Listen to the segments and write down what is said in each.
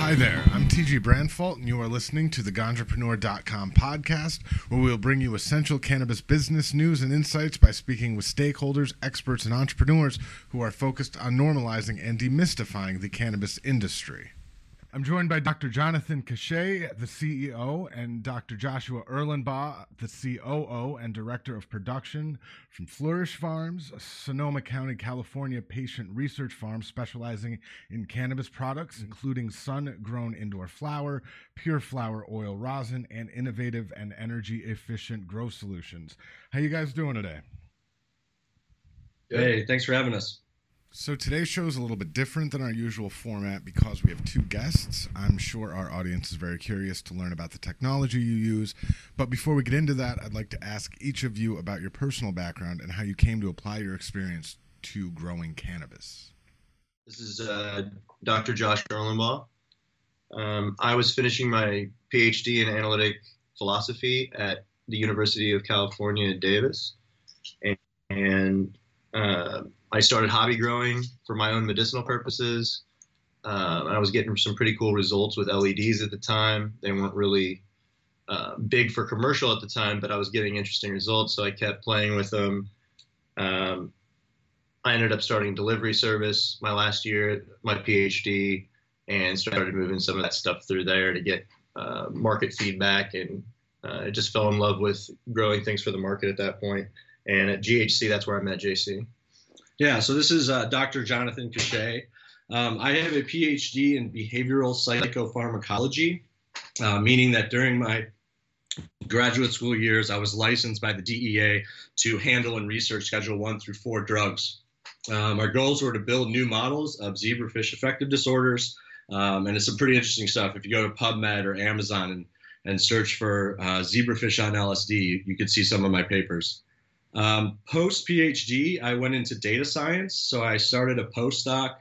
Hi there, I'm TG Branfalt, and you are listening to the Ganjapreneur.com podcast, where we'll bring you essential cannabis business news and insights by speaking with stakeholders, experts, and entrepreneurs who are focused on normalizing and demystifying the cannabis industry. I'm joined by Dr. Jonathan Cachat, the CEO, and Dr. Joshua Erlenbaugh, the COO and Director of Production from Fleurish Farms, a Sonoma County, California patient research farm specializing in cannabis products, including SunGrown Indoor flower, pure flower oil rosin, and innovative and energy-efficient grow solutions. How you guys doing today? Hey, thanks for having us. So today's show is a little bit different than our usual format because we have two guests. I'm sure our audience is very curious to learn about the technology you use. But before we get into that, I'd like to ask each of you about your personal background and how you came to apply your experience to growing cannabis. This is Dr. Josh Erlenbaugh. I was finishing my PhD in analytic philosophy at the University of California, Davis. And I started hobby growing for my own medicinal purposes. I was getting some pretty cool results with LEDs at the time. They weren't really big for commercial at the time, but I was getting interesting results, so I kept playing with them. I ended up starting delivery service my last year, my PhD, and started moving some of that stuff through there to get market feedback, and I just fell in love with growing things for the market at that point. And at GHC, that's where I met JC. Yeah, so this is Dr. Jonathan Cachat. I have a PhD in behavioral psychopharmacology, meaning that during my graduate school years, I was licensed by the DEA to handle and research Schedule 1 through 4 drugs. Our goals were to build new models of zebrafish affective disorders, and it's some pretty interesting stuff. If you go to PubMed or Amazon and search for zebrafish on LSD, you could see some of my papers. Post PhD, I went into data science. So I started a postdoc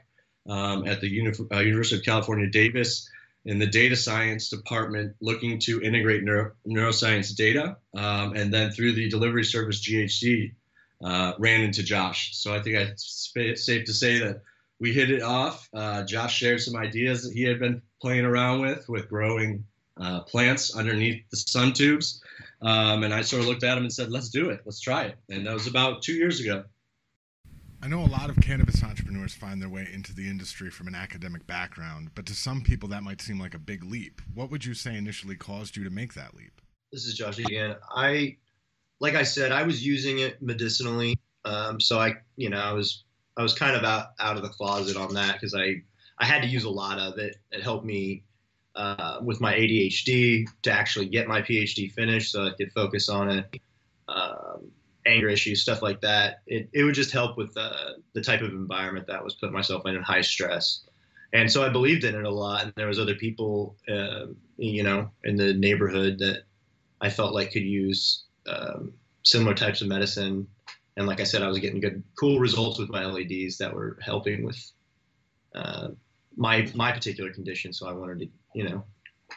at the University of California, Davis in the data science department, looking to integrate neuroscience data. And then through the delivery service GHC, ran into Josh. So I think it's safe to say that we hit it off. Josh shared some ideas that he had been playing around with growing plants underneath the sun tubes. And I sort of looked at him and said, let's do it. Let's try it. And that was about 2 years ago. I know a lot of cannabis entrepreneurs find their way into the industry from an academic background, but to some people that might seem like a big leap. What would you say initially caused you to make that leap? This is Josh again. Like I said, I was using it medicinally. So I was kind of out of the closet on that because I had to use a lot of it. It helped me with my ADHD to actually get my PhD finished so I could focus on it, anger issues, stuff like that. It would just help with the type of environment that I was putting myself in high stress. And so I believed in it a lot. And there was other people, in the neighborhood that I felt like could use similar types of medicine. And like I said, I was getting cool results with my LEDs that were helping with my particular condition. So I wanted to,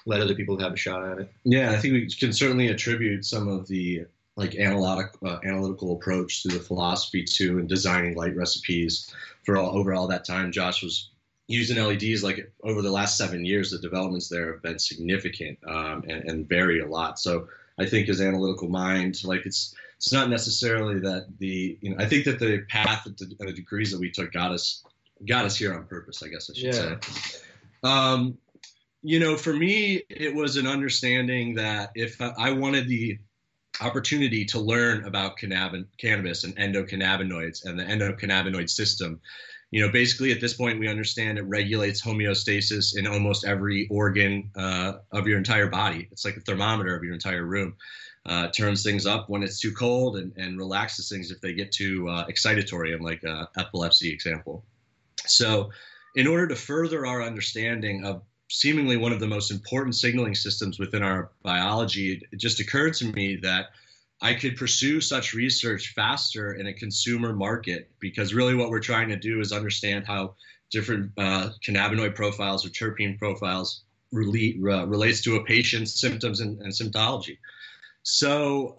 let other people have a shot at it. Yeah, I think we can certainly attribute some of the analytical approach to the philosophy too, and designing light recipes for all that time. Josh was using LEDs over the last 7 years. The developments there have been significant and vary a lot. So I think his analytical mind, it's not necessarily that I think that the path and the degrees that we took got us here on purpose, I guess I should say. For me, it was an understanding that if I wanted the opportunity to learn about cannabis and endocannabinoids and the endocannabinoid system, basically at this point, we understand it regulates homeostasis in almost every organ of your entire body. It's like a thermometer of your entire room. Turns things up when it's too cold and relaxes things if they get too excitatory, in like epilepsy example. So in order to further our understanding of seemingly one of the most important signaling systems within our biology, it just occurred to me that I could pursue such research faster in a consumer market, because really what we're trying to do is understand how different cannabinoid profiles or terpene profiles relates to a patient's symptoms and symptology. So,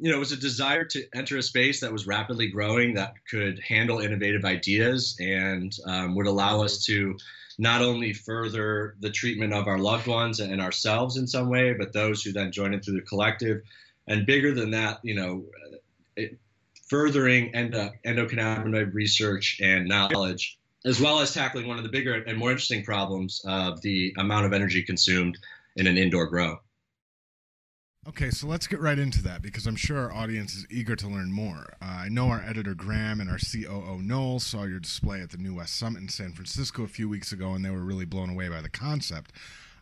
it was a desire to enter a space that was rapidly growing, that could handle innovative ideas and would allow us to not only further the treatment of our loved ones and ourselves in some way, but those who then join in through the collective. And bigger than that, furthering endocannabinoid research and knowledge, as well as tackling one of the bigger and more interesting problems of the amount of energy consumed in an indoor grow. Okay, so let's get right into that, because I'm sure our audience is eager to learn more. I know our editor Graham and our COO Noel saw your display at the New West Summit in San Francisco a few weeks ago, and they were really blown away by the concept.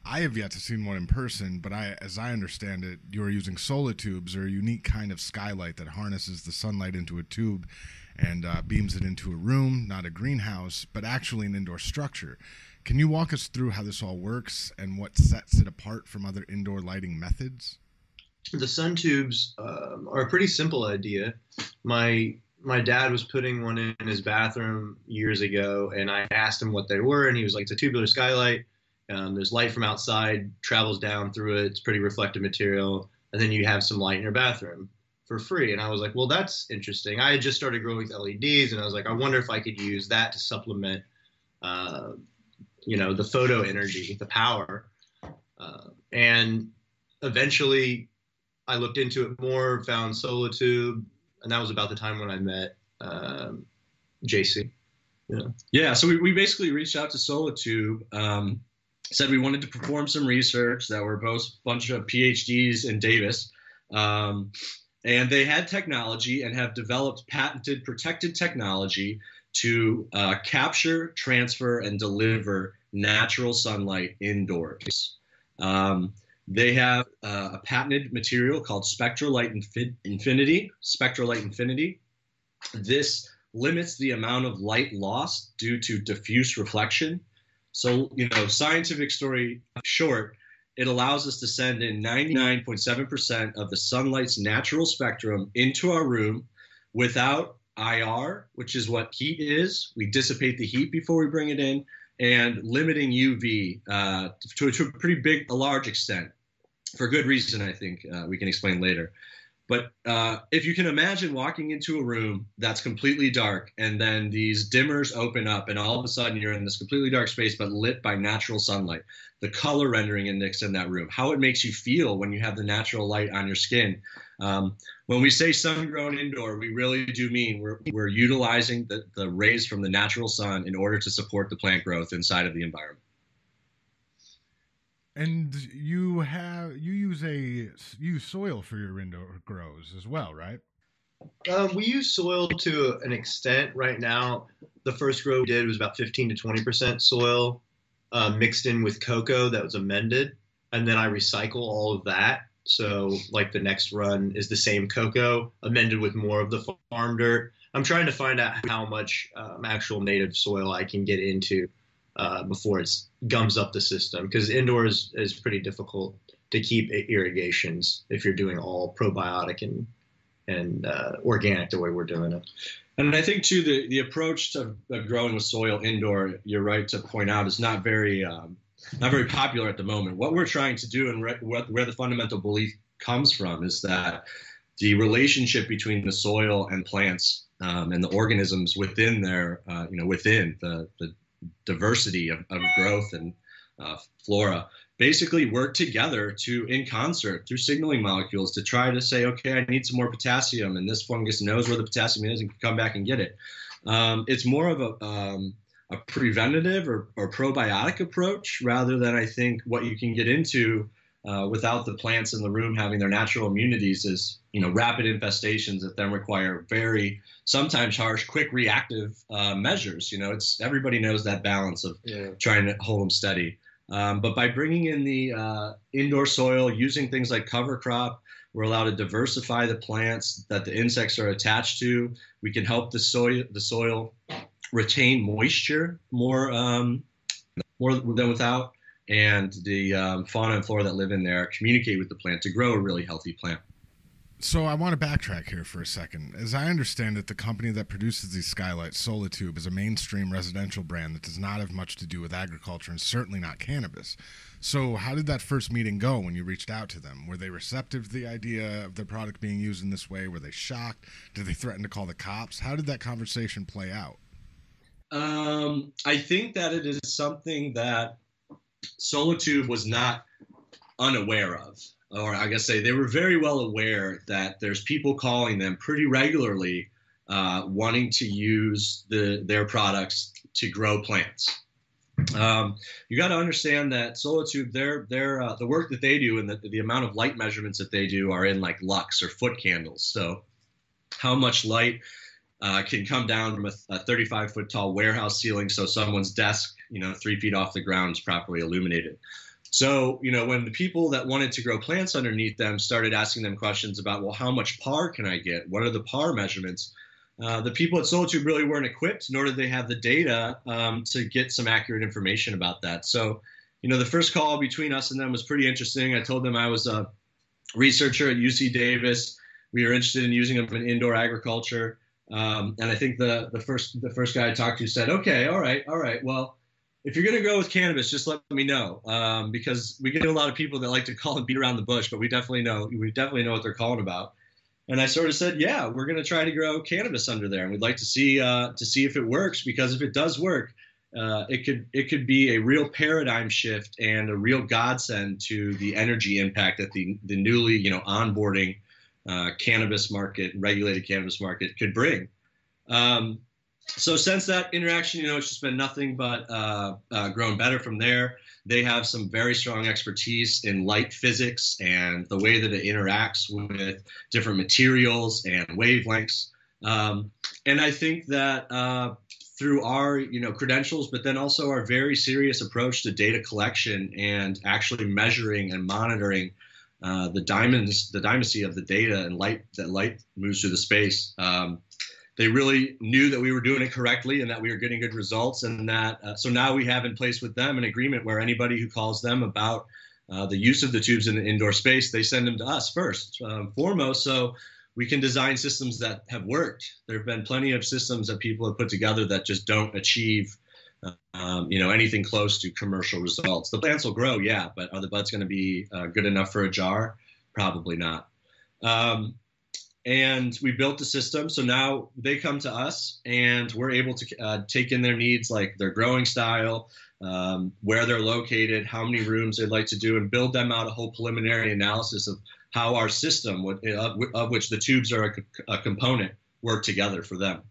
I have yet to see one in person, but as I understand it, you are using Solatubes, or a unique kind of skylight that harnesses the sunlight into a tube and beams it into a room, not a greenhouse, but actually an indoor structure. Can you walk us through how this all works and what sets it apart from other indoor lighting methods? The sun tubes are a pretty simple idea. My dad was putting one in his bathroom years ago, and I asked him what they were, and he was like, it's a tubular skylight. There's light from outside, travels down through it. It's pretty reflective material. And then you have some light in your bathroom for free. And I was like, well, that's interesting. I had just started growing with LEDs, and I was like, I wonder if I could use that to supplement, the photo energy, the power. And eventually I looked into it more, found Solatube, and that was about the time when I met JC. Yeah, so we basically reached out to Solatube, said we wanted to perform some research, that we're both a bunch of PhDs in Davis, and they had technology and have developed patented protected technology to capture, transfer, and deliver natural sunlight indoors. They have a patented material called Spectrolight Infinity. This limits the amount of light lost due to diffuse reflection. So, scientific story short, it allows us to send in 99.7% of the sunlight's natural spectrum into our room without IR, which is what heat is. We dissipate the heat before we bring it in, and limiting UV to a large extent, for good reason, I think we can explain later. But if you can imagine walking into a room that's completely dark, and then these dimmers open up, and all of a sudden you're in this completely dark space but lit by natural sunlight, the color rendering index in that room, how it makes you feel when you have the natural light on your skin. When we say SunGrown Indoor, we really do mean we're utilizing the rays from the natural sun in order to support the plant growth inside of the environment. And you use soil for your indoor grows as well, right? We use soil to an extent. Right now, the first grow we did was about 15 to 20% soil mixed in with cocoa that was amended, and then I recycle all of that. So like the next run is the same cocoa amended with more of the farm dirt. I'm trying to find out how much actual native soil I can get into before it gums up the system, because indoors is pretty difficult to keep irrigations if you're doing all probiotic and organic the way we're doing it. And I think too, the approach to growing with soil indoor, you're right to point out, is not very popular at the moment. What we're trying to do, and where the fundamental belief comes from, is that the relationship between the soil and plants and the organisms within within the diversity of growth and flora, basically work together in concert through signaling molecules to try to say, okay, I need some more potassium, and this fungus knows where the potassium is and can come back and get it. It's more of a preventative or probiotic approach, rather than, I think, what you can get into without the plants in the room having their natural immunities is, rapid infestations that then require very, sometimes harsh, quick reactive measures. Everybody knows that balance of trying to hold them steady. But by bringing in the indoor soil, using things like cover crop, we're allowed to diversify the plants that the insects are attached to. We can help the soil retain moisture more than without, and the fauna and flora that live in there communicate with the plant to grow a really healthy plant. So I want to backtrack here for a second. As I understand it, the company that produces these skylights, Solatube, is a mainstream residential brand that does not have much to do with agriculture and certainly not cannabis. So how did that first meeting go when you reached out to them? Were they receptive to the idea of their product being used in this way? Were they shocked? Did they threaten to call the cops? How did that conversation play out? I think that it is something that Solatube was not unaware of, or I guess say they were very well aware that there's people calling them pretty regularly wanting to use their products to grow plants. You got to understand that Solatube, the work that they do and the amount of light measurements that they do are in like lux or foot candles. So how much light can come down from a 35-foot tall warehouse ceiling so someone's desk, 3 feet off the ground is properly illuminated. So, when the people that wanted to grow plants underneath them started asking them questions about, well, how much par can I get? What are the par measurements? The people at Solatube really weren't equipped, nor did they have the data to get some accurate information about that. So, the first call between us and them was pretty interesting. I told them I was a researcher at UC Davis. We were interested in using them in indoor agriculture. And I think the first guy I talked to said, okay, all right. Well, if you're going to go with cannabis, just let me know, because we get a lot of people that like to call and beat around the bush, but we definitely know what they're calling about. And I sort of said, yeah, we're going to try to grow cannabis under there, and we'd like to see if it works, because if it does work, it could be a real paradigm shift and a real godsend to the energy impact that the newly onboarding cannabis market, regulated cannabis market could bring. So since that interaction, it's just been nothing but grown better from there. They have some very strong expertise in light physics and the way that it interacts with different materials and wavelengths. And I think that through our credentials, but then also our very serious approach to data collection and actually measuring and monitoring the dimency of the data and light moves through the space. They really knew that we were doing it correctly and that we were getting good results, and that so now we have in place with them an agreement where anybody who calls them about the use of the tubes in the indoor space, they send them to us first, foremost, so we can design systems that have worked. There have been plenty of systems that people have put together that just don't achieve anything close to commercial results. The plants will grow, yeah, but are the buds going to be good enough for a jar? Probably not. And we built the system, so now they come to us and we're able to take in their needs, like their growing style, where they're located, how many rooms they'd like to do, and build them out a whole preliminary analysis of how our system, of which the tubes are a component, work together for them.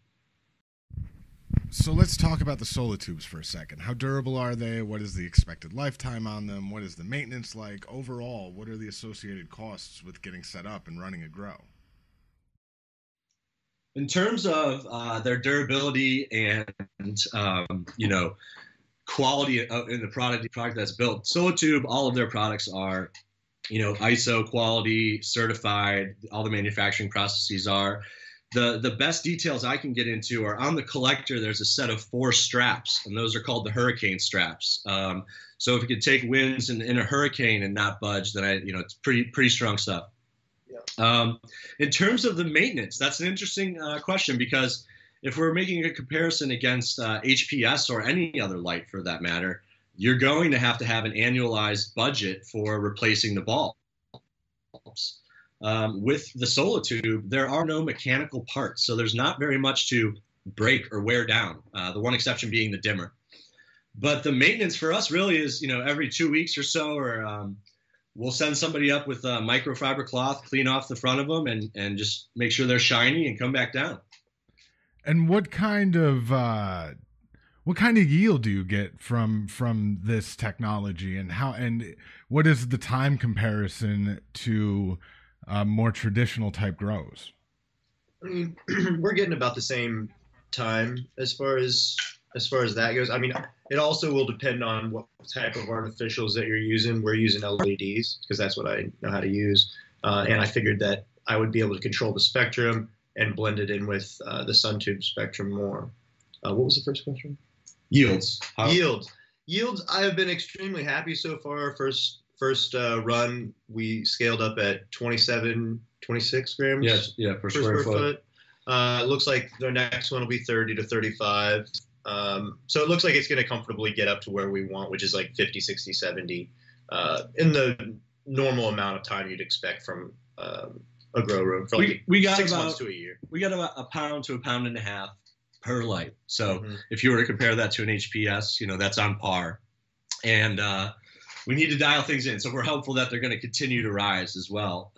So let's talk about the Solatubes for a second. How durable are they? What is the expected lifetime on them? What is the maintenance like? Overall, what are the associated costs with getting set up and running a grow? In terms of their durability and quality in the product that's built, Solatube, all of their products are ISO quality certified. All the manufacturing processes are. The best details I can get into are on the collector. There's a set of 4 straps, and those are called the hurricane straps. So if you could take winds in a hurricane and not budge, then it's pretty strong stuff. In terms of the maintenance, that's an interesting question, because if we're making a comparison against HPS or any other light for that matter, you're going to have an annualized budget for replacing the bulbs. With the Solatube, there are no mechanical parts, so there's not very much to break or wear down, the one exception being the dimmer. But the maintenance for us really is, every 2 weeks or so, or we'll send somebody up with a microfiber cloth, clean off the front of them, and just make sure they're shiny and come back down. And what kind of yield do you get from this technology, and what is the time comparison to more traditional type grows? I mean, we're getting about the same time as far as that goes. I mean, it also will depend on what type of artificials that you're using. We're using LEDs because that's what I know how to use. And I figured that I would be able to control the spectrum and blend it in with the SunTube spectrum more. What was the first question? Yields. Yields. I have been extremely happy so far. First run, we scaled up at 26 grams per square foot. It looks like the next one will be 30 to 35. So it looks like it's going to comfortably get up to where we want, which is like 50, 60, 70 in the normal amount of time you'd expect from a grow room for like we got 6 months to a year. We got about a pound to a pound and a half per light. So if you were to compare that to an HPS, that's on par. And we need to dial things in. So we're hopeful that they're going to continue to rise as well.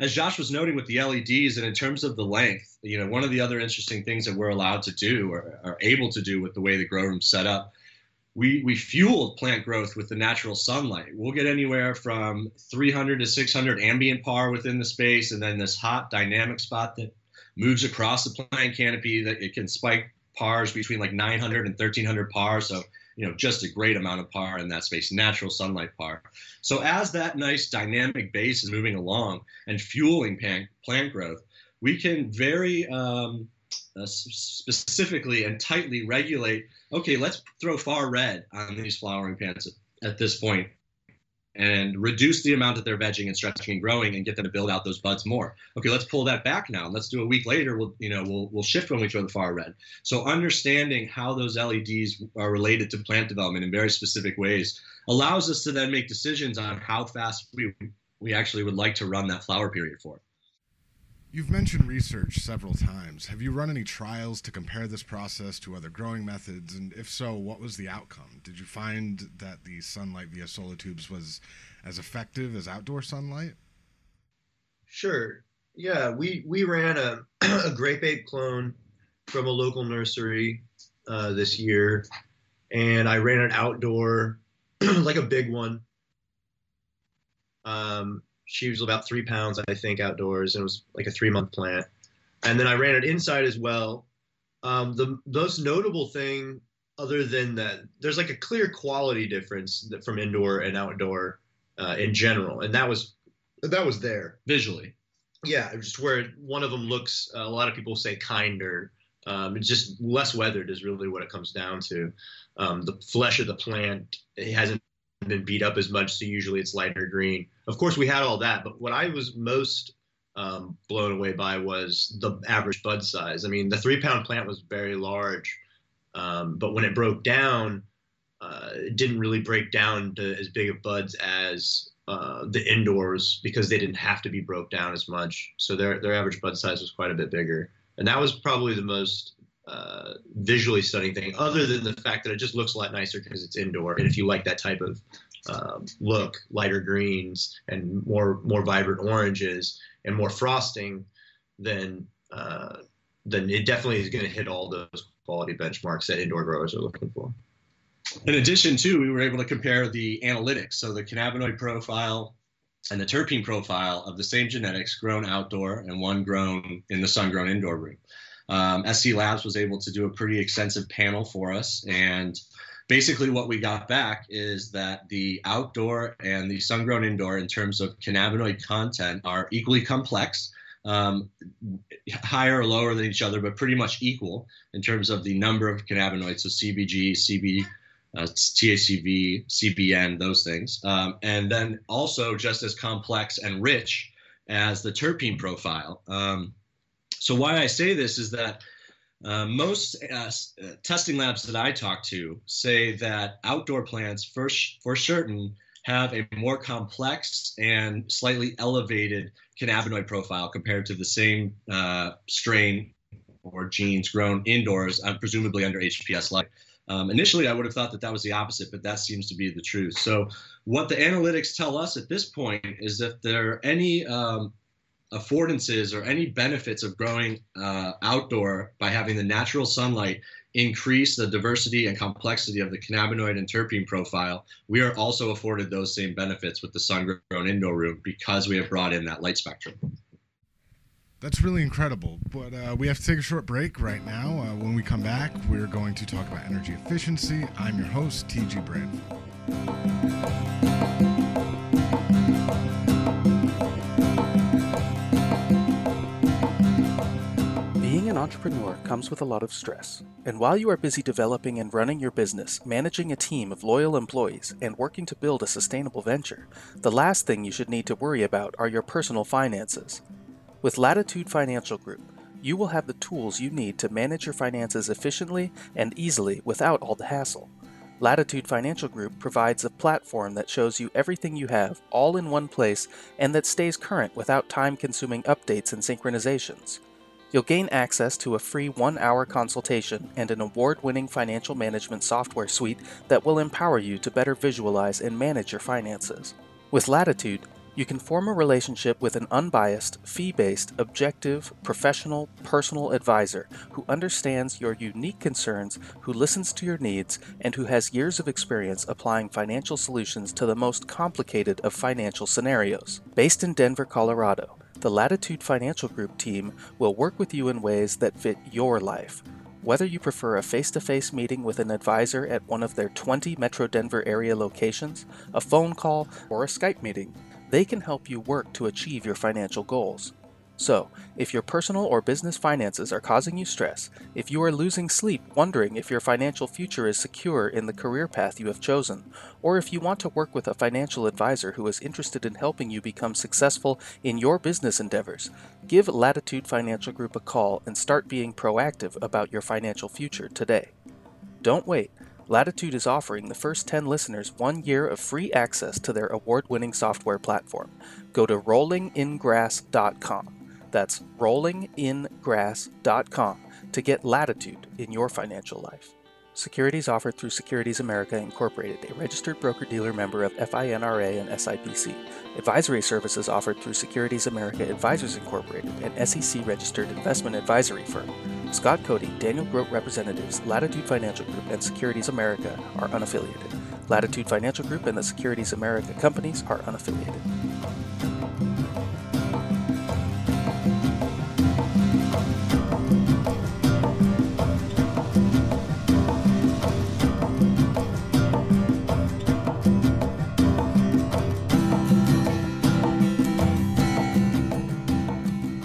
As Josh was noting with the LEDs, and in terms of the length, one of the other interesting things that we're allowed to do or are able to do with the way the grow room's set up, we fuel plant growth with the natural sunlight. We'll get anywhere from 300 to 600 ambient par within the space, and then this hot dynamic spot that moves across the plant canopy that it can spike pars between like 900 and 1300 par. So, just a great amount of par in that space, natural sunlight par. So as that nice dynamic base is moving along and fueling plant growth, we can very specifically and tightly regulate, okay, let's throw far red on these flowering plants at this point and reduce the amount that they're vegging and stretching and growing and get them to build out those buds more. Okay, let's pull that back now. Let's do a week later. We'll shift when we throw the far red. So understanding how those LEDs are related to plant development in very specific ways allows us to then make decisions on how fast we actually would like to run that flower period for. You've mentioned research several times. Have you run any trials to compare this process to other growing methods? And if so, what was the outcome? Did you find that the sunlight via Solatubes was as effective as outdoor sunlight? Sure. Yeah, we ran a grape ape clone from a local nursery this year, and I ran it outdoor, like a big one. She was about 3 pounds, I think, outdoors, and it was like a 3-month plant. And then I ran it inside as well. The most notable thing, other than that, there's like a clear quality difference from indoor and outdoor in general, and that was there visually. Yeah, just where one of them looks, a lot of people say kinder. It's just less weathered is really what it comes down to. The flesh of the plant, it hasn't been beat up as much, so usually it's lighter green. Of course, we had all that, but what I was most blown away by was the average bud size. I mean, the 3-pound plant was very large, but when it broke down, it didn't really break down to as big of buds as the indoors, because they didn't have to be broke down as much. So their average bud size was quite a bit bigger, and that was probably the most visually stunning thing, other than the fact that it just looks a lot nicer because it's indoor. And if you like that type of look, lighter greens and more vibrant oranges and more frosting, then it definitely is going to hit all those quality benchmarks that indoor growers are looking for. In addition, too, we were able to compare the analytics, so the cannabinoid profile and the terpene profile of the same genetics grown outdoor and one grown in the SunGrown Indoor room. SC Labs was able to do a pretty extensive panel for us, and basically what we got back is that the outdoor and the SunGrown Indoor, in terms of cannabinoid content, are equally complex, higher or lower than each other, but pretty much equal in terms of the number of cannabinoids, so CBG, CB, THCV, CBN, those things. And then also just as complex and rich as the terpene profile. So why I say this is that most testing labs that I talk to say that outdoor plants, for certain, have a more complex and slightly elevated cannabinoid profile compared to the same strain or genes grown indoors, presumably under HPS light. Initially, I would have thought that was the opposite, but that seems to be the truth. So what the analytics tell us at this point is that there are any affordances or any benefits of growing outdoor by having the natural sunlight increase the diversity and complexity of the cannabinoid and terpene profile, we are also afforded those same benefits with the SunGrown Indoor room because we have brought in that light spectrum. That's really incredible, but we have to take a short break right now. When we come back, we're going to talk about energy efficiency. I'm your host, TG Branfalt. Being an entrepreneur comes with a lot of stress, and while you are busy developing and running your business, managing a team of loyal employees, and working to build a sustainable venture, the last thing you should need to worry about are your personal finances. With Latitude Financial Group, you will have the tools you need to manage your finances efficiently and easily without all the hassle. Latitude Financial Group provides a platform that shows you everything you have all in one place and that stays current without time-consuming updates and synchronizations. You'll gain access to a free 1-hour consultation and an award-winning financial management software suite that will empower you to better visualize and manage your finances. With Latitude, you can form a relationship with an unbiased, fee-based, objective, professional, personal advisor who understands your unique concerns, who listens to your needs, and who has years of experience applying financial solutions to the most complicated of financial scenarios. Based in Denver, Colorado, the Latitude Financial Group team will work with you in ways that fit your life. Whether you prefer a face-to-face meeting with an advisor at one of their 20 Metro Denver area locations, a phone call, or a Skype meeting, they can help you work to achieve your financial goals. So, if your personal or business finances are causing you stress, if you are losing sleep wondering if your financial future is secure in the career path you have chosen, or if you want to work with a financial advisor who is interested in helping you become successful in your business endeavors, give Latitude Financial Group a call and start being proactive about your financial future today. Don't wait. Latitude is offering the first 10 listeners 1 year of free access to their award-winning software platform. Go to rollingingrass.com. That's rollingingrass.com to get Latitude in your financial life. Securities offered through Securities America Incorporated, a registered broker-dealer member of FINRA and SIPC. Advisory services offered through Securities America Advisors Incorporated, an SEC-registered investment advisory firm. Scott Cody, Daniel Grote representatives, Latitude Financial Group, and Securities America are unaffiliated. Latitude Financial Group and the Securities America companies are unaffiliated.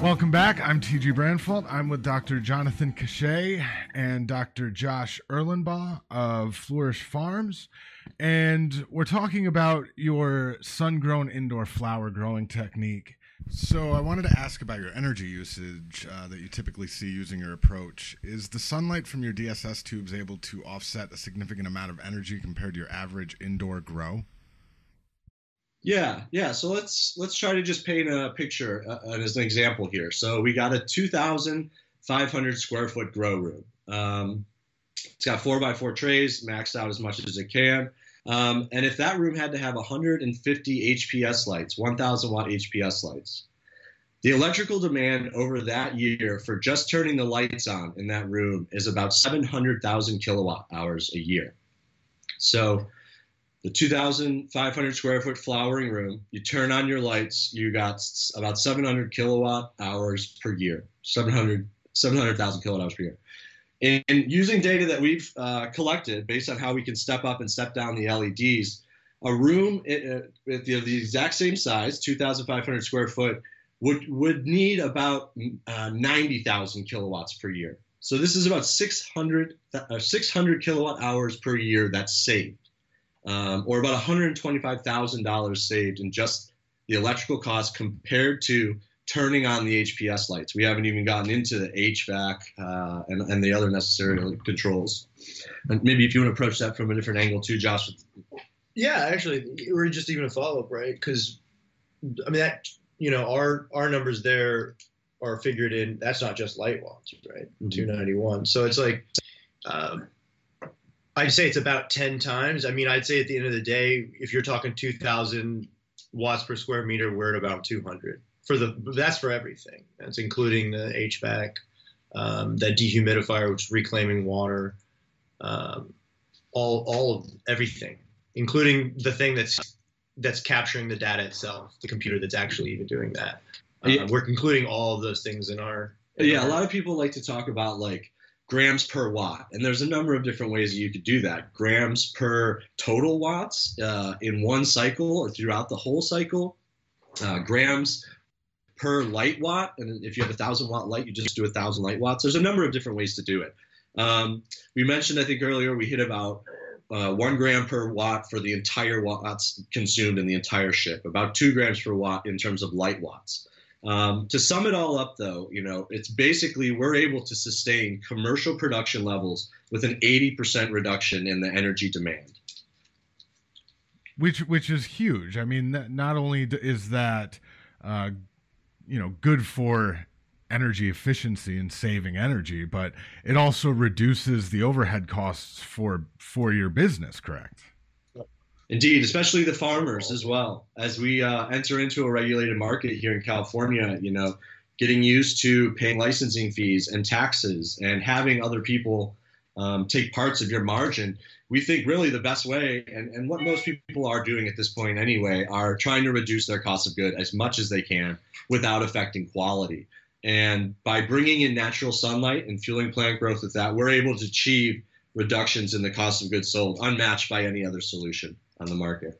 Welcome back. I'm TG Branfalt. I'm with Dr. Jonathan Cachat and Dr. Josh Erlenbaugh of Fleurish Farms. And we're talking about your SunGrown Indoor flower growing technique. So I wanted to ask about your energy usage that you typically see using your approach. Is the sunlight from your DSS tubes able to offset a significant amount of energy compared to your average indoor grow? Yeah. So let's try to just paint a picture as an example here. So we got a 2,500 square foot grow room. It's got 4x4 trays, maxed out as much as it can. And if that room had to have 150 HPS lights, 1,000 watt HPS lights, the electrical demand over that year for just turning the lights on in that room is about 700,000 kilowatt hours a year. So the 2,500 square foot flowering room, you turn on your lights, you got about 700 kilowatt hours per year, 700,000 kilowatt hours per year. And using data that we've collected based on how we can step up and step down the LEDs, a room with the exact same size, 2,500 square foot, would need about 90,000 kilowatts per year. So this is about 600 kilowatt hours per year that's saved. Or about $125,000 saved in just the electrical cost compared to turning on the HPS lights. We haven't even gotten into the HVAC and the other necessary controls. And maybe if you want to approach that from a different angle too, Josh. Yeah, actually, or just even a follow-up, right? Because, I mean, that, our numbers there are figured in, that's not just light watts, right? Mm-hmm. 291. So it's like, I'd say it's about 10 times. I mean, I'd say at the end of the day, if you're talking 2,000 watts per square meter, we're at about 200. That's for everything. That's including the HVAC, that dehumidifier, which is reclaiming water, all of everything, including the thing that's capturing the data itself, the computer that's actually even doing that. We're including all of those things in our. A lot of people like to talk about like grams per watt, and there's a number of different ways that you could do that. Grams per total watts in one cycle or throughout the whole cycle. Grams per light watt, and if you have 1,000 watt light, you just do 1,000 light watts. There's a number of different ways to do it. We mentioned, I think earlier, we hit about 1 gram per watt for the entire watts consumed in the entire ship, about 2 grams per watt in terms of light watts. To sum it all up, though, it's basically we're able to sustain commercial production levels with an 80% reduction in the energy demand. Which is huge. I mean, not only is that, good for energy efficiency and saving energy, but it also reduces the overhead costs for your business, correct? Indeed, especially the farmers as well. As we enter into a regulated market here in California, getting used to paying licensing fees and taxes and having other people take parts of your margin, we think really the best way, and what most people are doing at this point anyway, are trying to reduce their cost of good as much as they can without affecting quality. And by bringing in natural sunlight and fueling plant growth with that, we're able to achieve reductions in the cost of goods sold unmatched by any other solution on the market.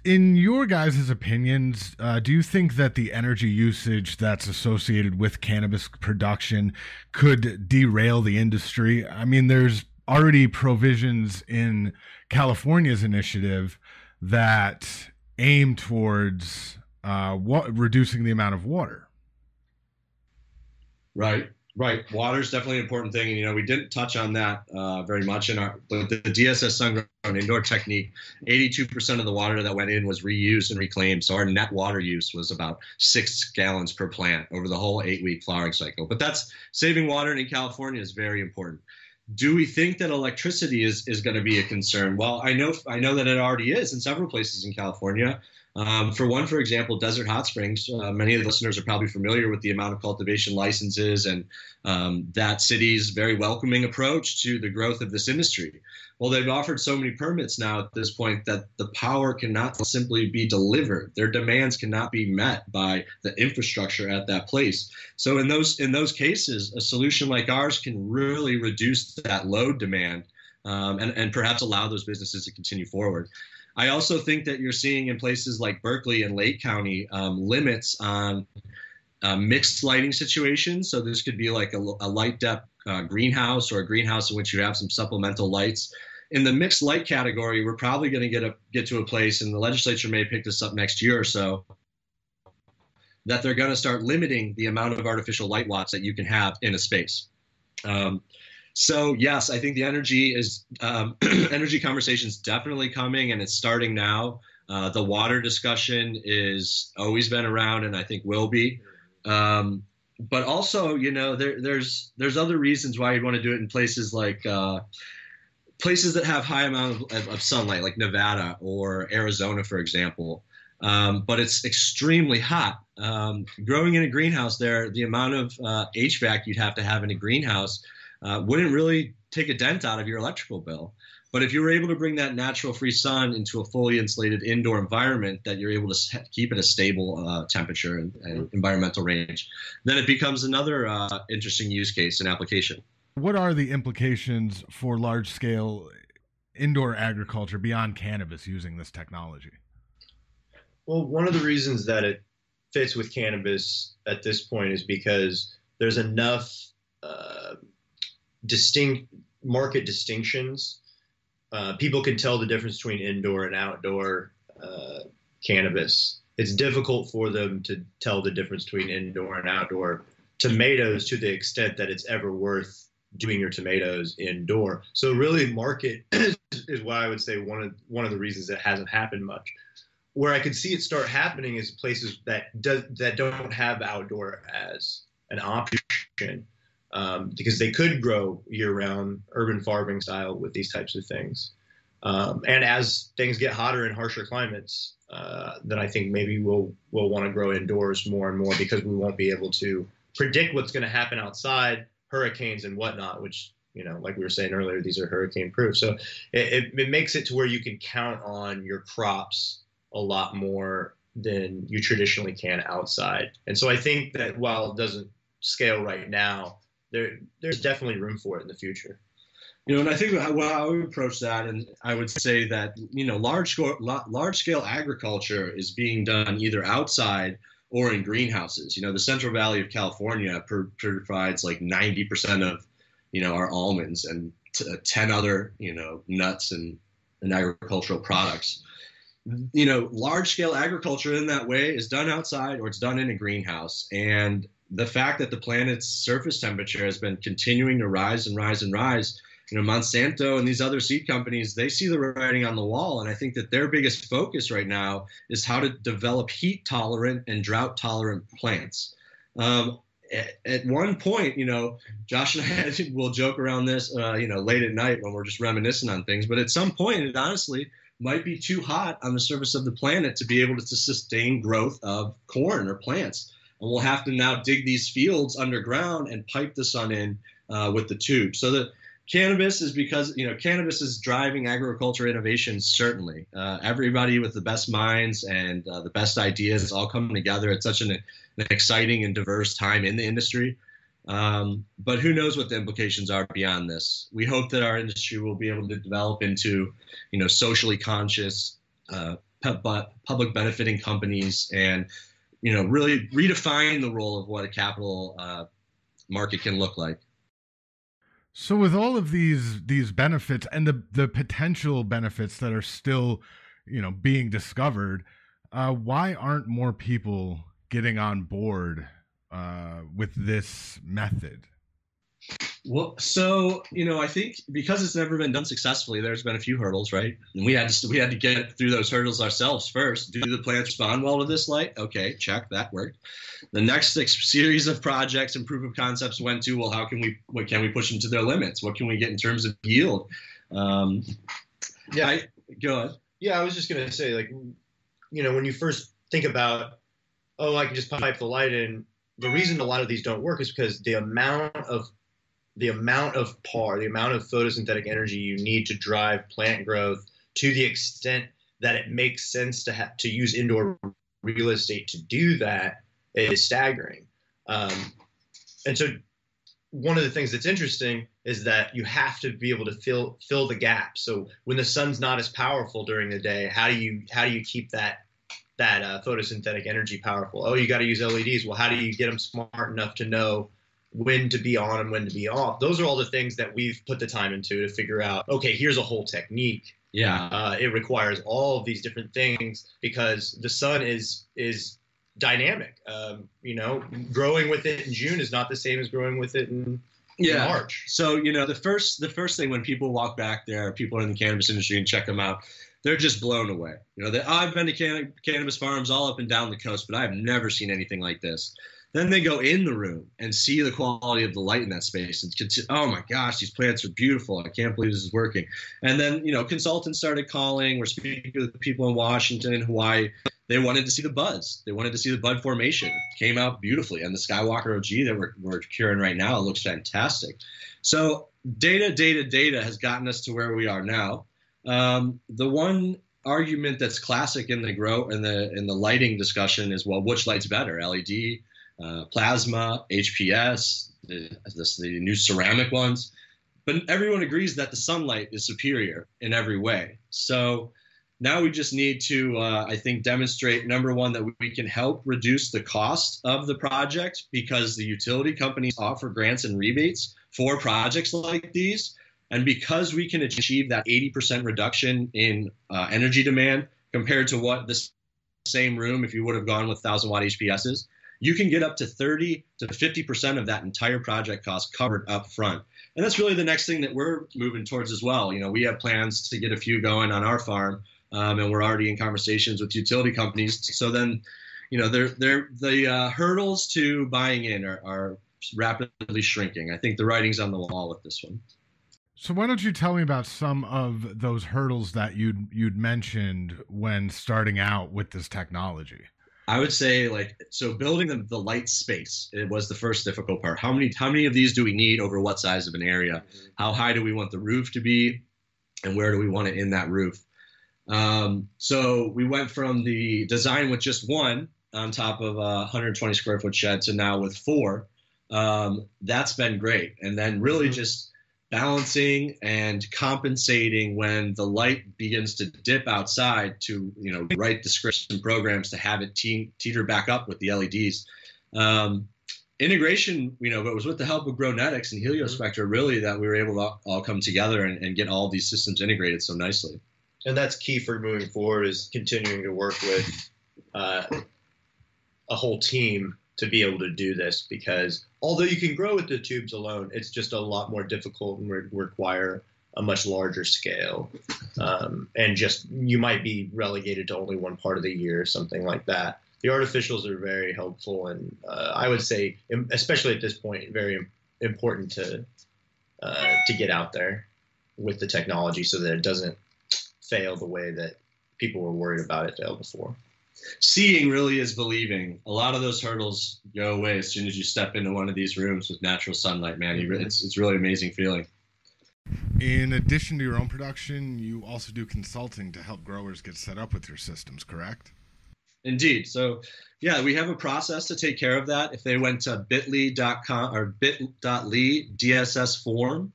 In your guys' opinions, do you think that the energy usage that's associated with cannabis production could derail the industry? I mean, there's already provisions in California's initiative that aim towards reducing the amount of water. Right. Water is definitely an important thing. And, we didn't touch on that very much but the DSS SunGrown Indoor technique, 82% of the water that went in was reused and reclaimed. So our net water use was about 6 gallons per plant over the whole 8-week flowering cycle. But that's saving water in California is very important. Do we think that electricity is going to be a concern? Well, I know that it already is in several places in California. For example, Desert Hot Springs, many of the listeners are probably familiar with the amount of cultivation licenses and that city's very welcoming approach to the growth of this industry. Well, they've offered so many permits now at this point that the power cannot simply be delivered. Their demands cannot be met by the infrastructure at that place. So in those cases, a solution like ours can really reduce that load demand and perhaps allow those businesses to continue forward. I also think that you're seeing in places like Berkeley and Lake County limits on mixed lighting situations. So this could be like a light depth greenhouse or a greenhouse in which you have some supplemental lights. In the mixed light category, we're probably going to get to a place, and the legislature may pick this up next year or so, that they're going to start limiting the amount of artificial light watts that you can have in a space. So yes, I think the energy conversation is definitely coming, and it's starting now. The water discussion is always been around, and I think will be. But also, there's other reasons why you'd want to do it in places like places that have high amount of sunlight, like Nevada or Arizona, for example. But it's extremely hot. Growing in a greenhouse there, the amount of HVAC you'd have to have in a greenhouse wouldn't really take a dent out of your electrical bill. But if you were able to bring that natural free sun into a fully insulated indoor environment that you're able to keep at a stable temperature and environmental range, then it becomes another interesting use case and application. What are the implications for large-scale indoor agriculture beyond cannabis using this technology? Well, one of the reasons that it fits with cannabis at this point is because there's enough distinct market distinctions. People can tell the difference between indoor and outdoor cannabis. It's difficult for them to tell the difference between indoor and outdoor tomatoes to the extent that it's ever worth doing your tomatoes indoor. So really market is why I would say one of the reasons it hasn't happened much. Where I could see it start happening is places that don't have outdoor as an option. Because they could grow year-round urban farming style with these types of things. And as things get hotter in harsher climates, then I think maybe we'll want to grow indoors more and more because we won't be able to predict what's going to happen outside, hurricanes and whatnot, which, like we were saying earlier, these are hurricane proof. So it makes it to where you can count on your crops a lot more than you traditionally can outside. And so I think that while it doesn't scale right now, there's definitely room for it in the future. And I think how I would approach that, and I would say that, large scale agriculture is being done either outside or in greenhouses. The Central Valley of California provides like 90% of, our almonds and 10 other, nuts and agricultural products. Large scale agriculture in that way is done outside or it's done in a greenhouse. And the fact that the planet's surface temperature has been continuing to rise and rise and rise Monsanto and these other seed companies, they see the writing on the wall. And I think that their biggest focus right now is how to develop heat tolerant and drought tolerant plants. At one point, Josh and I will joke around this, late at night when we're just reminiscing on things. But at some point, it honestly might be too hot on the surface of the planet to be able to sustain growth of corn or plants. And we'll have to now dig these fields underground and pipe the sun in with the tube. So the cannabis is because, cannabis is driving agriculture innovation, certainly. Everybody with the best minds and the best ideas is all coming together at such an exciting and diverse time in the industry. But who knows what the implications are beyond this. We hope that our industry will be able to develop into, socially conscious, public benefiting companies and, really redefine the role of what a capital market can look like. So with all of these benefits and the potential benefits that are still, being discovered, why aren't more people getting on board with this method? Well, so, I think because it's never been done successfully, there's been a few hurdles, right? And we had to get through those hurdles ourselves first. Do the plants respond well to this light? Okay, check, that worked. The next series of projects and proof of concepts went to, well, what can we push them to their limits? What can we get in terms of yield? Go ahead. Yeah, I was just going to say, when you first think about, I can just pipe the light in, the reason a lot of these don't work is because the amount of photosynthetic energy you need to drive plant growth to the extent that it makes sense to use indoor real estate to do that is staggering. And so one of the things that's interesting is that you have to be able to fill the gap. So when the sun's not as powerful during the day, how do you keep that photosynthetic energy powerful? Oh, you got to use LEDs. Well, how do you get them smart enough to know when to be on and when to be off? Those are all the things that we've put the time into to figure out, okay, here's a whole technique. Yeah. It requires all of these different things because the sun is dynamic. Growing with it in June is not the same as growing with it in March. So, the first thing when people walk back there, people in the cannabis industry and check them out, they're just blown away. I've been to cannabis farms all up and down the coast, but I've never seen anything like this. Then they go in the room and see the quality of the light in that space and oh my gosh, these plants are beautiful. I can't believe this is working. And then, consultants started calling. We're speaking with people in Washington and Hawaii. They wanted to see the buds. They wanted to see the bud formation. It came out beautifully. And the Skywalker OG that we're curing right now looks fantastic. So data has gotten us to where we are now. The one argument that's classic in the lighting discussion is, well, which light's better, LED, plasma, HPS, the new ceramic ones? But everyone agrees that the sunlight is superior in every way. So now we just need to, I think, demonstrate, number one, that we can help reduce the cost of the project because the utility companies offer grants and rebates for projects like these. And because we can achieve that 80% reduction in energy demand compared to what this same room, if you would have gone with 1,000-watt HPSs, you can get up to 30 to 50% of that entire project cost covered up front. And that's really the next thing that we're moving towards as well. We have plans to get a few going on our farm, and we're already in conversations with utility companies. So then, the hurdles to buying in are rapidly shrinking. I think the writing's on the wall with this one. So why don't you tell me about some of those hurdles that you'd mentioned when starting out with this technology? I would say, building the light space, it was the first difficult part. How many of these do we need over what size of an area? How high do we want the roof to be? And where do we want it in that roof? So we went from the design with just one on top of a 120 square foot shed to now with 4. That's been great. And then really just balancing and compensating when the light begins to dip outside to, write the scripts and programs to have it teeter back up with the LEDs. Integration, it was with the help of GrowNetic and Heliospectra really that we were able to all come together and get all these systems integrated so nicely. And that's key for moving forward, is continuing to work with a whole team to be able to do this, because although you can grow with the tubes alone, it's just a lot more difficult and require a much larger scale. And just, you might be relegated to only one part of the year, something like that. The artificials are very helpful, and I would say, especially at this point, very important to get out there with the technology so that it doesn't fail the way that people were worried about it failed before. Seeing really is believing. A lot of those hurdles go away as soon as you step into one of these rooms with natural sunlight, man. It's really amazing feeling. In addition to your own production, you also do consulting to help growers get set up with your systems, correct? Indeed. So, yeah, we have a process to take care of that. If they went to bit.ly.com or bit.ly DSS form,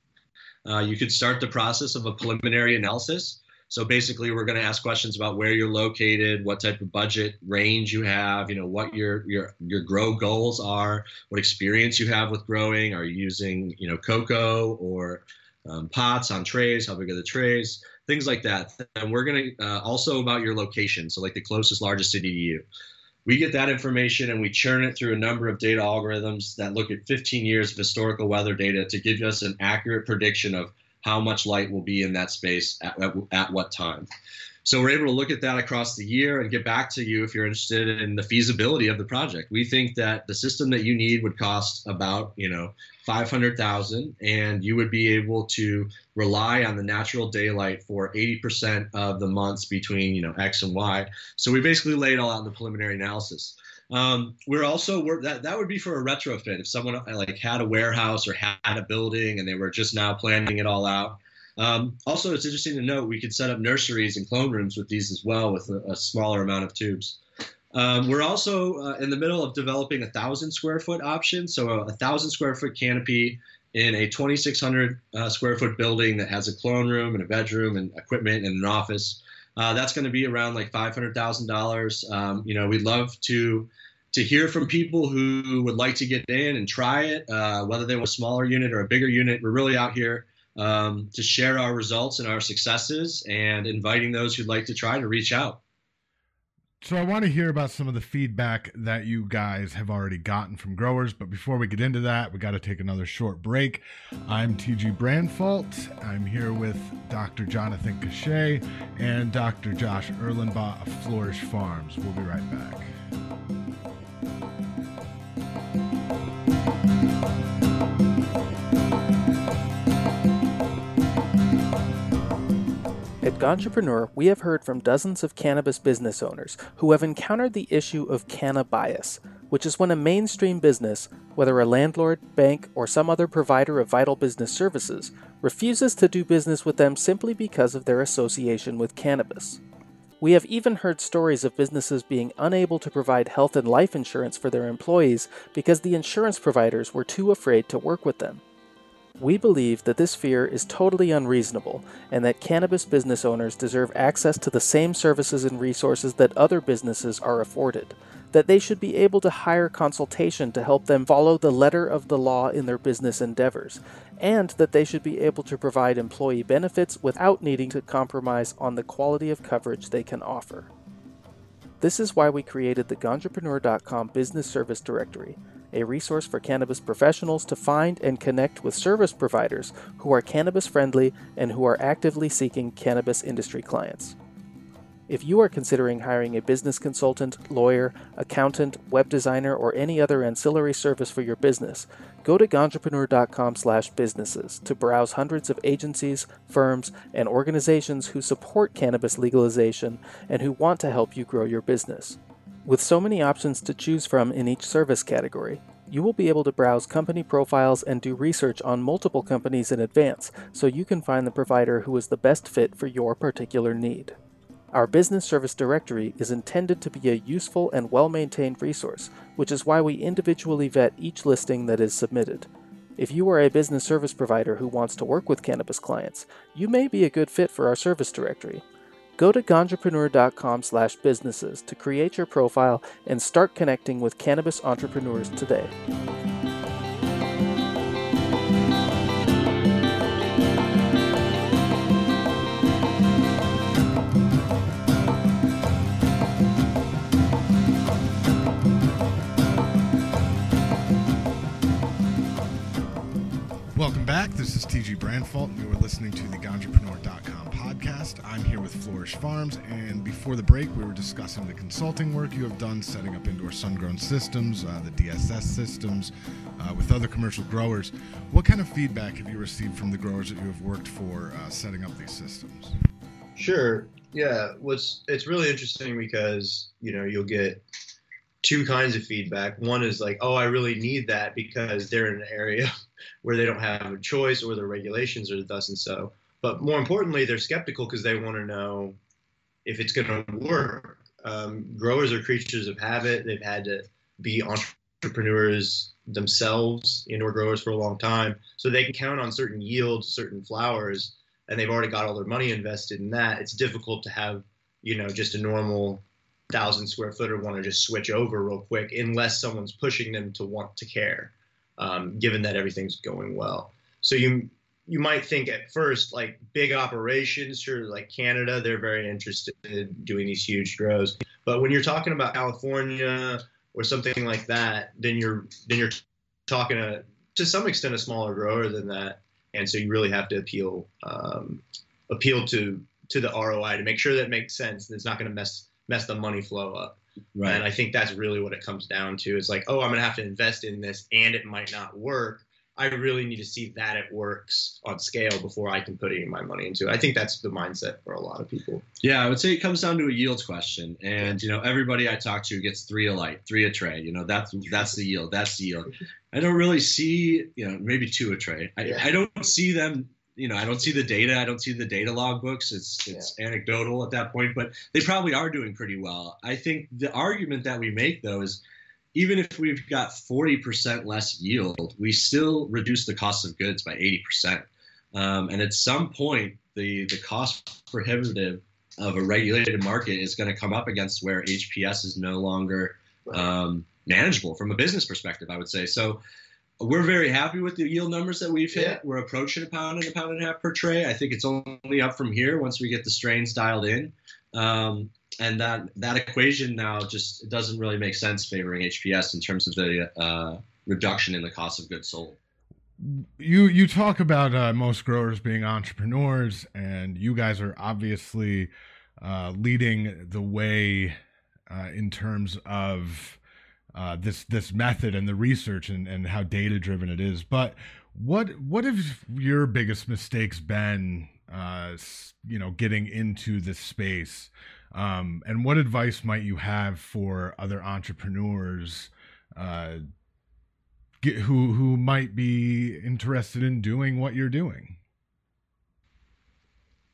you could start the process of a preliminary analysis. So basically, we're going to ask questions about where you're located, what type of budget range you have, what your grow goals are, what experience you have with growing. Are you using, cocoa or pots on trays? How big are the trays? Things like that. And we're going to also about your location. So like the closest, largest city to you. We get that information and we churn it through a number of data algorithms that look at 15 years of historical weather data to give us an accurate prediction of how much light will be in that space at what time. So we're able to look at that across the year and get back to you if you're interested in the feasibility of the project. We think that the system that you need would cost about, $500,000, and you would be able to rely on the natural daylight for 80% of the months between, X and Y. So we basically laid it all out in the preliminary analysis. We're also that would be for a retrofit. If someone had a warehouse or had a building and they were just now planning it all out. Also, it's interesting to note we could set up nurseries and clone rooms with these as well with a smaller amount of tubes. We're also in the middle of developing 1,000 square foot option. So a 1,000 square foot canopy in a 2,600 square foot building that has a clone room and a bedroom and equipment and an office. That's going to be around like $500,000. We'd love to hear from people who would like to get in and try it, whether they want a smaller unit or a bigger unit. We're really out here to share our results and our successes, and inviting those who'd like to try to reach out. So I want to hear about some of the feedback that you guys have already gotten from growers, but before we get into that, we got to take another short break. I'm TG Branfalt. I'm here with Dr. Jonathan Cachat and Dr. Josh Erlenbaugh of Fleurish Farms. We'll be right back. At Ganjapreneur, we have heard from dozens of cannabis business owners who have encountered the issue of canna bias, which is when a mainstream business, whether a landlord, bank, or some other provider of vital business services, refuses to do business with them simply because of their association with cannabis. We have even heard stories of businesses being unable to provide health and life insurance for their employees because the insurance providers were too afraid to work with them. We believe that this fear is totally unreasonable and that cannabis business owners deserve access to the same services and resources that other businesses are afforded, that they should be able to hire consultation to help them follow the letter of the law in their business endeavors, and that they should be able to provide employee benefits without needing to compromise on the quality of coverage they can offer. This is why we created the Ganjapreneur.com Business Service Directory, a resource for cannabis professionals to find and connect with service providers who are cannabis friendly and who are actively seeking cannabis industry clients. If you are considering hiring a business consultant, lawyer, accountant, web designer, or any other ancillary service for your business, go to ganjapreneur.com/businesses to browse hundreds of agencies, firms, and organizations who support cannabis legalization and who want to help you grow your business. With so many options to choose from in each service category, you will be able to browse company profiles and do research on multiple companies in advance so you can find the provider who is the best fit for your particular need. Our business service directory is intended to be a useful and well-maintained resource, which is why we individually vet each listing that is submitted. If you are a business service provider who wants to work with cannabis clients, you may be a good fit for our service directory. Go to ganjapreneur.com/businesses to create your profile and start connecting with cannabis entrepreneurs today. TG Branfalt, and you are listening to the Ganjapreneur.com podcast. I'm here with Fleurish Farms, and before the break, we were discussing the consulting work you have done setting up indoor sun-grown systems, the DSS systems, with other commercial growers. What kind of feedback have you received from the growers that you have worked for setting up these systems? Sure. Yeah. It's really interesting because, you'll get two kinds of feedback. One is like, oh, I really need that because they're in an area where they don't have a choice or the regulations are thus and so. But more importantly, they're skeptical because they want to know if it's going to work. Growers are creatures of habit. They've had to be entrepreneurs themselves, indoor growers, for a long time. So they can count on certain yields, certain flowers, and they've already got all their money invested in that. It's difficult to have, just a normal 1,000 square footer want to just switch over real quick unless someone's pushing them to want to care, given that everything's going well. So you might think at first, like big operations, sure, like Canada, they're very interested in doing these huge grows. But when you're talking about California or something like that, then you're talking to some extent a smaller grower than that. And so you really have to appeal to the ROI to make sure that makes sense and it's not going to mess the money flow up. Right. And I think that's really what it comes down to. It's like, oh, I'm going to have to invest in this and it might not work. I really need to see that it works on scale before I can put any of my money into it. I think that's the mindset for a lot of people. Yeah, I would say it comes down to a yield question. And, everybody I talk to gets 3 a light, 3 a tray. That's the yield. That's the yield. I don't really see, maybe 2 a tray. I don't see them. I don't see the data. I don't see the data logbooks. It's anecdotal at that point, but they probably are doing pretty well. I think the argument that we make, though, is even if we've got 40% less yield, we still reduce the cost of goods by 80%. And at some point, the cost prohibitive of a regulated market is going to come up against where HPS is no longer manageable from a business perspective, I would say. So we're very happy with the yield numbers that we've hit. Yeah. We're approaching a pound and a half per tray. I think it's only up from here once we get the strains dialed in. And that equation now just doesn't really make sense favoring HPS in terms of the reduction in the cost of goods sold. You talk about most growers being entrepreneurs, and you guys are obviously leading the way in terms of this method and the research and how data driven it is. But what have your biggest mistakes been, getting into this space? And what advice might you have for other entrepreneurs who might be interested in doing what you're doing?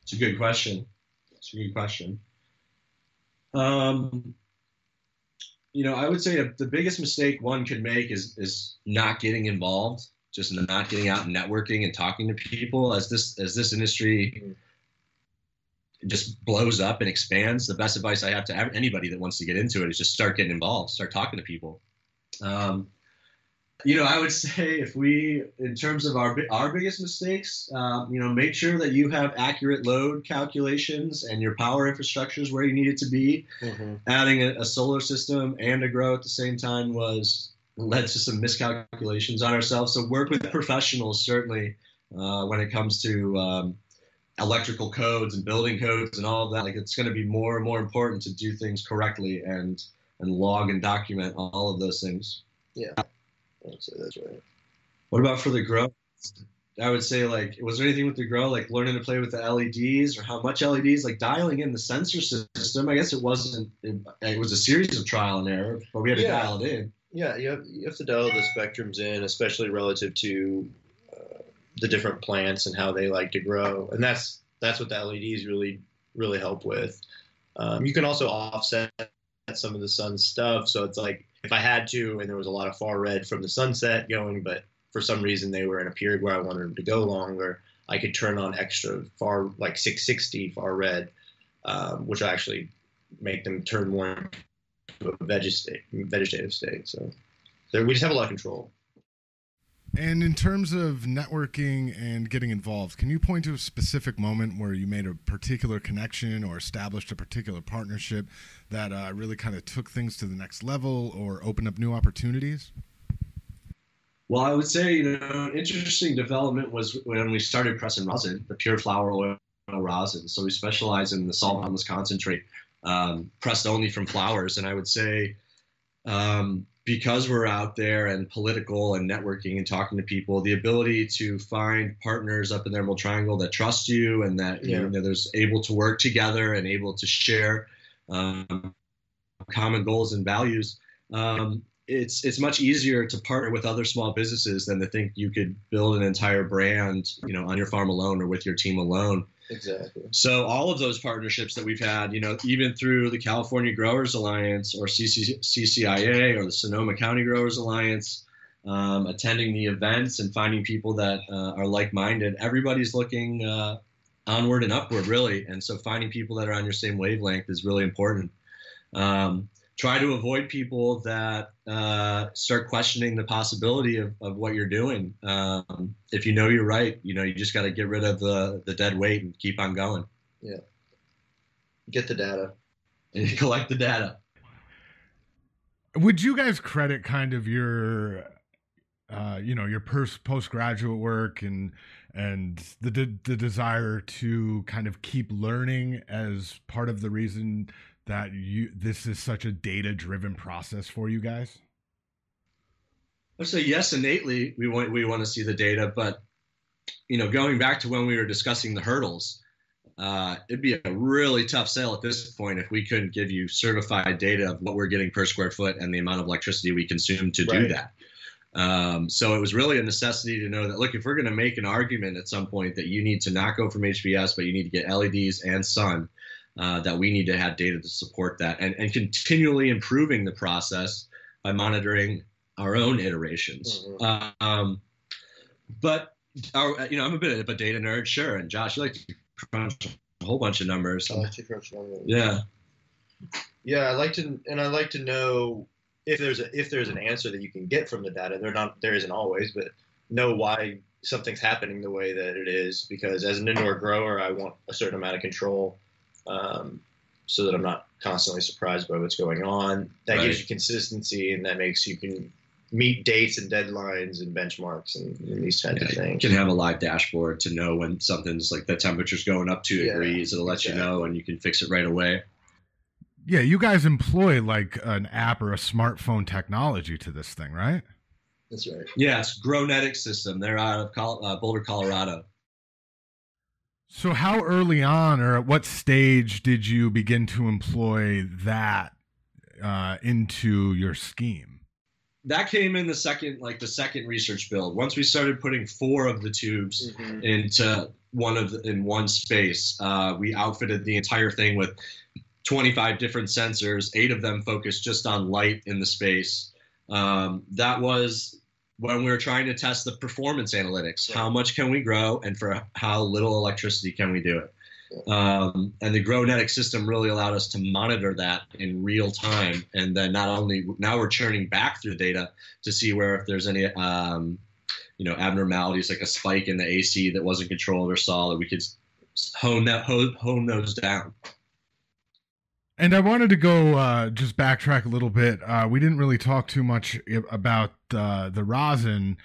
It's a good question. I would say the biggest mistake one could make is not getting involved, just not getting out and networking and talking to people. As this industry just blows up and expands, the best advice I have to anybody that wants to get into it is just start getting involved, start talking to people. I would say in terms of our biggest mistakes, make sure that you have accurate load calculations and your power infrastructure is where you need it to be. Mm-hmm. Adding a solar system and a grow at the same time led to some miscalculations on ourselves. So work with professionals, certainly, when it comes to electrical codes and building codes and all of that. Like, it's going to be more and more important to do things correctly and log and document all of those things. Yeah. I'd say that's right. What about for the grow? I would say, was there anything with the grow, like learning to play with the LEDs or how much LEDs, like dialing in the sensor system? I guess it was a series of trial and error, but we had to dial it in. Yeah, you have to dial the spectrums in, especially relative to the different plants and how they like to grow, and that's what the LEDs really really help with. You can also offset some of the sun stuff, so it's like, if I had to, and there was a lot of far red from the sunset going, but for some reason they were in a period where I wanted them to go longer, I could turn on extra far, like 660 far red, which will actually make them turn more into a vegetative state. So we just have a lot of control. And in terms of networking and getting involved, can you point to a specific moment where you made a particular connection or established a particular partnership that really kind of took things to the next level or opened up new opportunities? Well, I would say, an interesting development was when we started pressing rosin, the pure flower oil rosin. So we specialize in the solventless concentrate, pressed only from flowers. And I would say, because we're out there and political and networking and talking to people, the ability to find partners up in the Emerald Triangle that trust you and that there's able to work together and able to share common goals and values. It's much easier to partner with other small businesses than to think you could build an entire brand, on your farm alone or with your team alone. Exactly. So all of those partnerships that we've had, even through the California Growers Alliance or CCIA or the Sonoma County Growers Alliance, attending the events and finding people that are like-minded, everybody's looking onward and upward, really. And so finding people that are on your same wavelength is really important. Try to avoid people that start questioning the possibility of what you're doing. If you know you're right, you just got to get rid of the dead weight and keep on going. Yeah. Get the data. And collect the data. Would you guys credit kind of your, your postgraduate work and the desire to kind of keep learning as part of the reason that this is such a data-driven process for you guys? I'd say yes, innately we want to see the data, but going back to when we were discussing the hurdles, it'd be a really tough sale at this point if we couldn't give you certified data of what we're getting per square foot and the amount of electricity we consume to do that. So it was really a necessity to know that, look, if we're going to make an argument at some point that you need to not go from HBS, but you need to get LEDs and sun, that we need to have data to support that and continually improving the process by monitoring our own iterations. Mm-hmm. But I'm a bit of a data nerd, sure. And Josh, you like to crunch a whole bunch of numbers. I like to crunch numbers. Yeah. Yeah, I like to know if there's an answer that you can get from the data. There isn't always, but know why something's happening the way that it is. Because as an indoor grower, I want a certain amount of control. So that I'm not constantly surprised by what's going on. That gives you consistency, and that makes you can meet dates and deadlines and benchmarks and these kinds of things. You can have a live dashboard to know when something's like the temperature's going up 2 degrees. It'll let you know, and you can fix it right away. Yeah, you guys employ like an app or a smartphone technology to this thing, right? That's right. Yeah, it's GrowNetic system. They're out of Boulder, Colorado. So how early on or at what stage did you begin to employ that into your scheme? That came in the second research build. Once we started putting 4 of the tubes into in one space, we outfitted the entire thing with 25 different sensors, 8 of them focused just on light in the space. That was when we were trying to test the performance analytics. How much can we grow and for how little electricity can we do it? And the GrowNetic system really allowed us to monitor that in real time. And then now we're churning back through the data to see if there's any, abnormalities like a spike in the AC that wasn't controlled or solid. We could hone those down. And I wanted to go just backtrack a little bit. We didn't really talk too much about the rosin,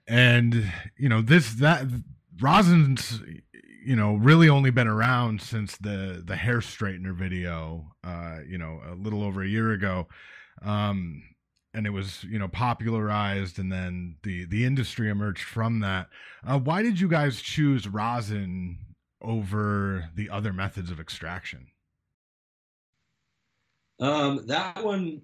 and rosin's really only been around since the hair straightener video, a little over a year ago, and it was popularized, and then the industry emerged from that. Why did you guys choose rosin over the other methods of extraction? That one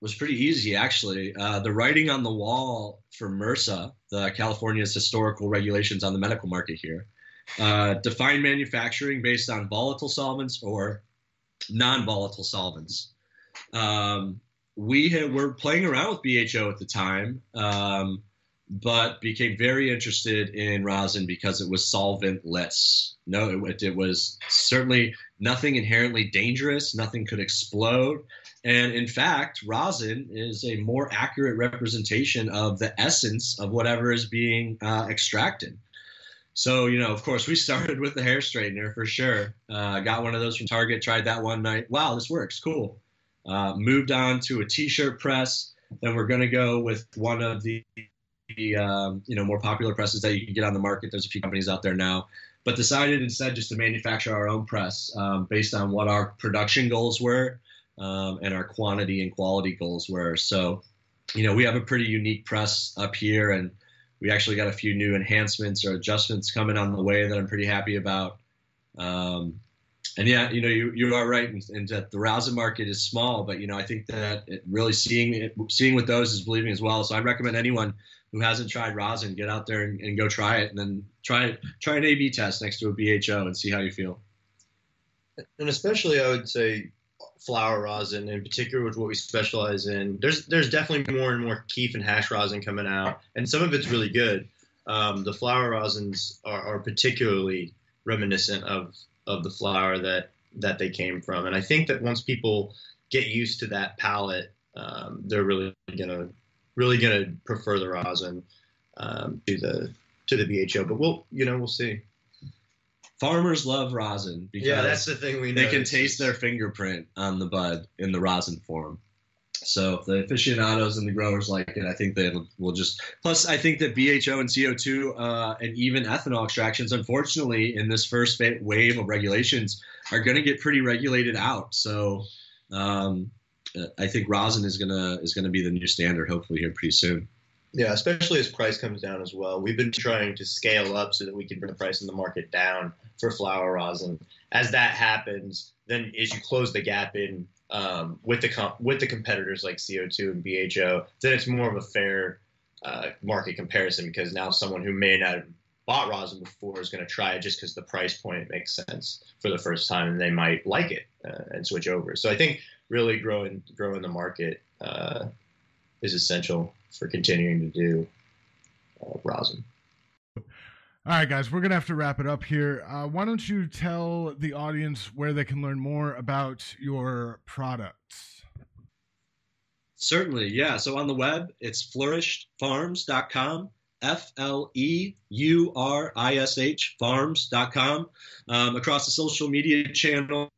was pretty easy, actually. The writing on the wall for MRSA, the California's historical regulations on the medical market here, define manufacturing based on volatile solvents or non-volatile solvents. We were playing around with BHO at the time, but became very interested in rosin because it was solventless. No, it was certainly nothing inherently dangerous. Nothing could explode. And in fact, rosin is a more accurate representation of the essence of whatever is being extracted. So, of course, we started with the hair straightener for sure. Got one of those from Target, tried that one night. Wow, this works. Cool. Moved on to a t-shirt press. Then we're going to go with one of the more popular presses that you can get on the market. There's a few companies out there now, but decided instead just to manufacture our own press based on what our production goals were and our quantity and quality goals were. So, we have a pretty unique press up here, and we actually got a few new enhancements or adjustments coming on the way that I'm pretty happy about. And yeah, you are right in that the rosin market is small, but I think that seeing with those is believing as well. So I recommend anyone who hasn't tried rosin, get out there and go try it, and then try an A/B test next to a BHO and see how you feel. And especially, I would say, flower rosin in particular, with what we specialize in. There's definitely more and more keef and hash rosin coming out, and some of it's really good. The flower rosins are particularly reminiscent of the flower that they came from, and I think that once people get used to that palette, they're really gonna prefer the rosin to the BHO. But we'll see. Farmers love rosin because that's the thing we know. They can taste their fingerprint on the bud in the rosin form. So if the aficionados and the growers like it, I think they will just. Plus, I think that BHO and CO2 and even ethanol extractions, unfortunately, in this first wave of regulations, are going to get pretty regulated out. So I think rosin is gonna be the new standard, hopefully here pretty soon. Yeah, especially as price comes down as well. We've been trying to scale up so that we can bring the price in the market down for flower rosin. As that happens, then as you close the gap in with the competitors like CO2 and BHO, then it's more of a fair market comparison, because now someone who may not have bought rosin before is going to try it just because the price point makes sense for the first time, and they might like it and switch over. So I think really growing the market is essential for continuing to do rosin. All right, guys, we're going to have to wrap it up here. Why don't you tell the audience where they can learn more about your products? Certainly, yeah. So on the web, it's flourishfarms.com, FLEURISH farms.com. Across the social media channels,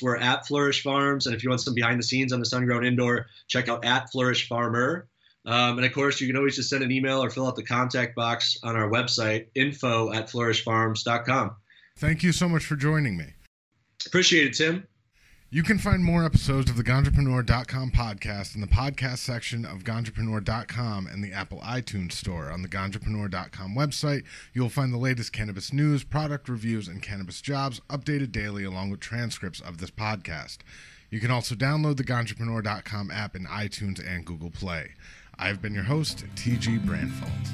we're at Flourish Farms. And if you want some behind the scenes on the SunGrown Indoor, check out at Flourish Farmer. And of course, you can always just send an email or fill out the contact box on our website, info@flourishfarms.com. Thank you so much for joining me. Appreciate it, Tim. You can find more episodes of the Ganjapreneur.com podcast in the podcast section of Ganjapreneur.com and the Apple iTunes store. On the Ganjapreneur.com website, you'll find the latest cannabis news, product reviews, and cannabis jobs updated daily, along with transcripts of this podcast. You can also download the Ganjapreneur.com app in iTunes and Google Play. I've been your host, TG Branfalt.